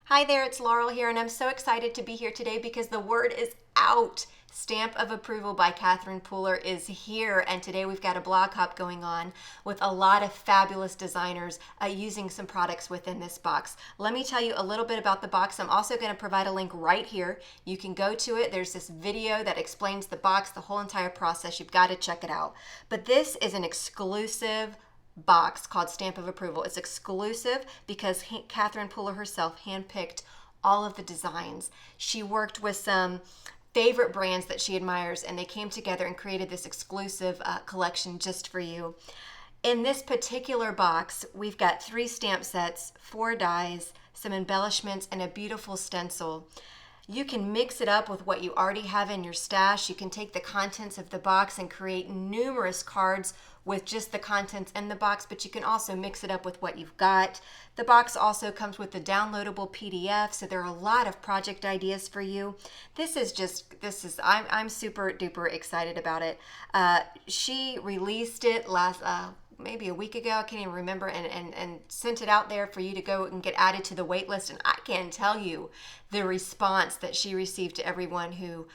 Hi there, it's Laurel here, and I'm so excited to be here today because the word is out. Stamp of Approval by Catherine Pooler is here, and today we've got a blog hop going on with a lot of fabulous designers using some products within this box. Let me tell you a little bit about the box. I'm also going to provide a link right here. You can go to it. There's this video that explains the box, the whole entire process. You've got to check it out. But this is an exclusive box called Stamp of Approval. It's exclusive because Catherine Pooler herself handpicked all of the designs. She worked with some favorite brands that she admires, and they came together and created this exclusive collection just for you. In this particular box, we've got 3 stamp sets, 4 dies, some embellishments, and a beautiful stencil. You can mix it up with what you already have in your stash. You can take the contents of the box and create numerous cards with just the contents in the box, but you can also mix it up with what you've got. The box also comes with the downloadable PDF, so there are a lot of project ideas for you. I'm super duper excited about it. She released it last, maybe a week ago, I can't even remember, and sent it out there for you to go and get added to the wait list. And I can tell you the response that she received to everyone who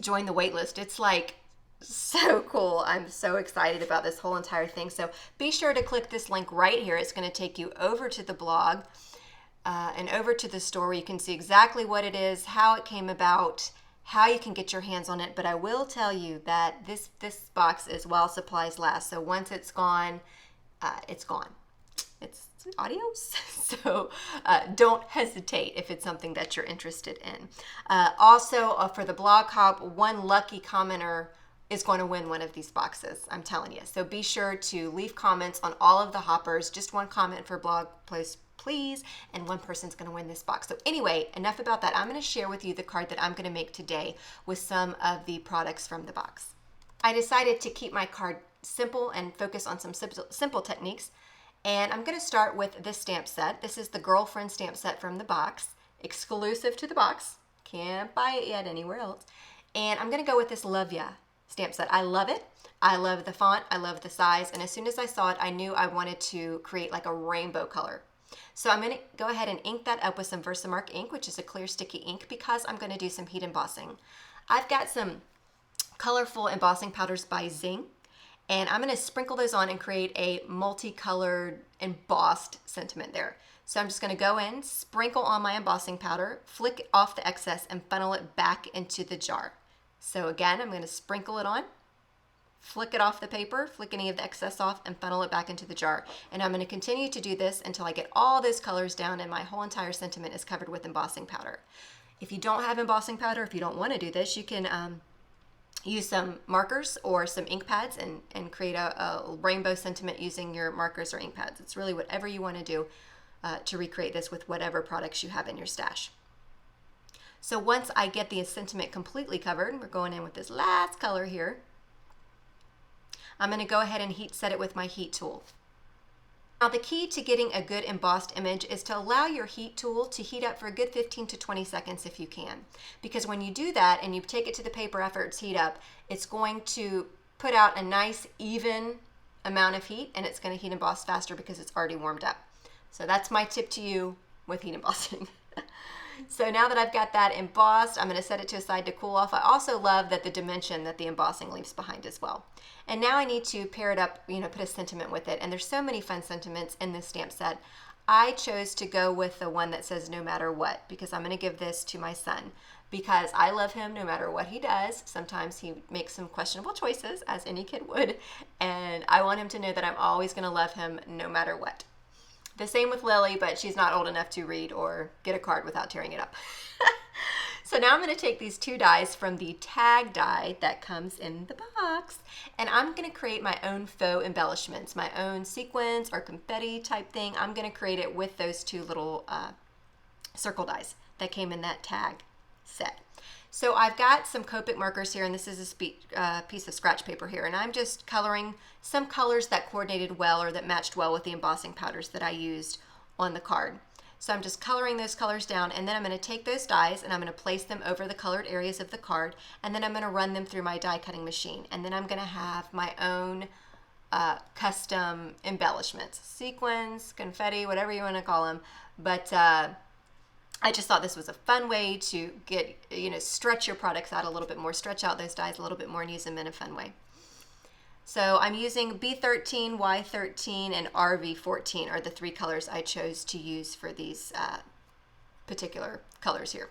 joined the wait list. It's like so cool. I'm so excited about this whole entire thing. So be sure to click this link right here. It's going to take you over to the blog and over to the store where you can see exactly what it is, how it came about, how you can get your hands on it. But I will tell you that this box is while supplies last. So once it's gone, it's gone. It's adios. So don't hesitate if it's something that you're interested in. Also, for the blog hop, one lucky commenter is going to win one of these boxes, I'm telling you. So be sure to leave comments on all of the hoppers. Just one comment for blog post, please, and one person's going to win this box. So anyway, enough about that. I'm going to share with you the card that I'm going to make today with some of the products from the box. I decided to keep my card simple and focus on some simple techniques. And I'm going to start with this stamp set. This is the Girlfriend stamp set from the box, exclusive to the box. Can't buy it yet anywhere else. And I'm going to go with this Love Ya stamp set. I love it. I love the font. I love the size. And as soon as I saw it, I knew I wanted to create like a rainbow color. So I'm going to go ahead and ink that up with some Versamark ink, which is a clear sticky ink, because I'm going to do some heat embossing. I've got some colorful embossing powders by Zing, and I'm going to sprinkle those on and create a multicolored embossed sentiment there. So I'm just going to go in, sprinkle on my embossing powder, flick off the excess, and funnel it back into the jar. So again, I'm going to sprinkle it on, flick it off the paper, flick any of the excess off, and funnel it back into the jar. And I'm going to continue to do this until I get all those colors down and my whole entire sentiment is covered with embossing powder. If you don't have embossing powder, if you don't want to do this, you can use some markers or some ink pads and create a rainbow sentiment using your markers or ink pads. It's really whatever you want to do to recreate this with whatever products you have in your stash. So once I get the sentiment completely covered, we're going in with this last color here. I'm going to go ahead and heat set it with my heat tool. Now the key to getting a good embossed image is to allow your heat tool to heat up for a good 15 to 20 seconds if you can. Because when you do that and you take it to the paper after it's heat up, it's going to put out a nice even amount of heat, and it's going to heat emboss faster because it's already warmed up. So that's my tip to you with heat embossing. So now that I've got that embossed, I'm going to set it to a side to cool off. I also love that the dimension that the embossing leaves behind as well. And now I need to pair it up, put a sentiment with it. And there's so many fun sentiments in this stamp set. I chose to go with the one that says no matter what, because I'm going to give this to my son, because I love him no matter what he does. Sometimes he makes some questionable choices, as any kid would, and I want him to know that I'm always going to love him no matter what. The same with Lily, but she's not old enough to read or get a card without tearing it up. So now I'm going to take these 2 dies from the tag die that comes in the box, and I'm going to create my own faux embellishments, my own sequins or confetti type thing. I'm going to create it with those 2 little circle dies that came in that tag set. So I've got some Copic markers here, and this is a piece of scratch paper here, and I'm just coloring some colors that coordinated well or that matched well with the embossing powders that I used on the card. So I'm just coloring those colors down, and then I'm going to take those dies and I'm going to place them over the colored areas of the card, and then I'm going to run them through my die cutting machine, and then I'm going to have my own custom embellishments, sequins, confetti, whatever you want to call them, But I just thought this was a fun way to get, stretch your products out a little bit more, stretch out those dyes a little bit more and use them in a fun way. So I'm using B13, Y13, and RV14 are the 3 colors I chose to use for these particular colors here.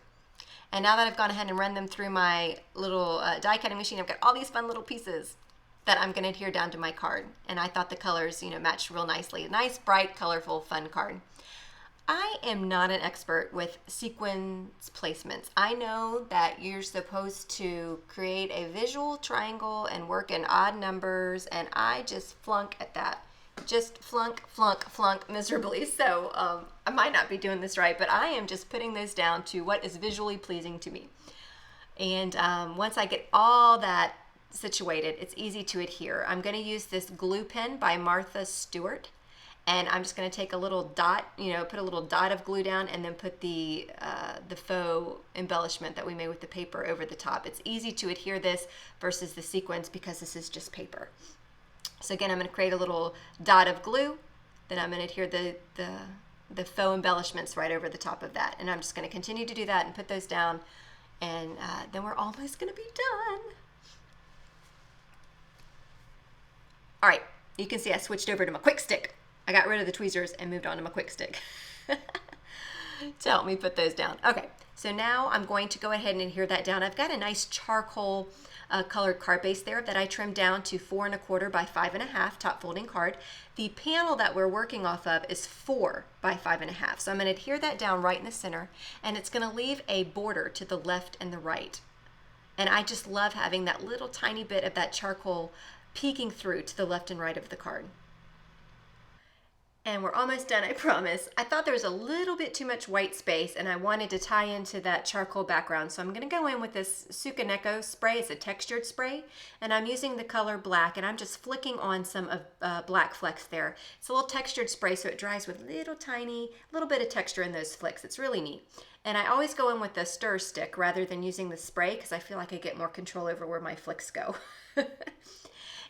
And now that I've gone ahead and run them through my little die cutting machine, I've got all these fun little pieces that I'm going to adhere down to my card. And I thought the colors, matched real nicely. A nice, bright, colorful, fun card. I am not an expert with sequence placements. I know that you're supposed to create a visual triangle and work in odd numbers, and I just flunk at that. Just flunk miserably. So I might not be doing this right, but I am just putting those down to what is visually pleasing to me. And once I get all that situated, it's easy to adhere. I'm going to use this glue pen by Martha Stewart. And I'm just going to take a little dot, put a little dot of glue down and then put the faux embellishment that we made with the paper over the top. It's easy to adhere this versus the sequins because this is just paper. So again, I'm going to create a little dot of glue. Then I'm going to adhere the faux embellishments right over the top of that. And I'm just going to continue to do that and put those down. And then we're almost going to be done. All right, you can see I switched over to my quick stick. I got rid of the tweezers and moved on to my quick stick to help me put those down. Okay, so now I'm going to go ahead and adhere that down. I've got a nice charcoal colored card base there that I trimmed down to 4 1/4 by 5 1/2 top folding card. The panel that we're working off of is 4 by 5 1/2. So I'm going to adhere that down right in the center, and it's going to leave a border to the left and the right. And I just love having that little tiny bit of that charcoal peeking through to the left and right of the card. And we're almost done, I promise. I thought there was a little bit too much white space and I wanted to tie into that charcoal background. So I'm gonna go in with this Sukaneko spray. It's a textured spray. And I'm using the color black and I'm just flicking on some of black flecks there. It's a little textured spray so it dries with little bit of texture in those flicks. It's really neat. And I always go in with the stir stick rather than using the spray because I feel like I get more control over where my flicks go.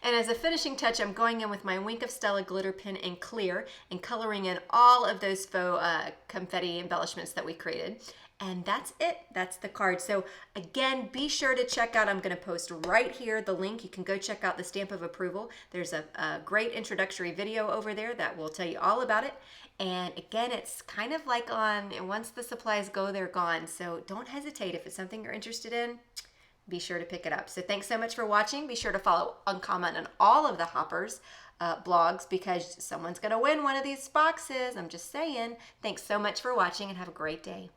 And as a finishing touch, I'm going in with my Wink of Stella glitter pen in clear and coloring in all of those faux confetti embellishments that we created. And that's it. That's the card. So again, be sure to check out, I'm going to post right here the link. You can go check out the stamp of approval. There's a great introductory video over there that will tell you all about it. And again, it's kind of like once the supplies go, they're gone. So don't hesitate. If it's something you're interested in, be sure to pick it up. So thanks so much for watching. Be sure to follow and comment on all of the Hoppers blogs because someone's going to win one of these boxes. I'm just saying. Thanks so much for watching and have a great day.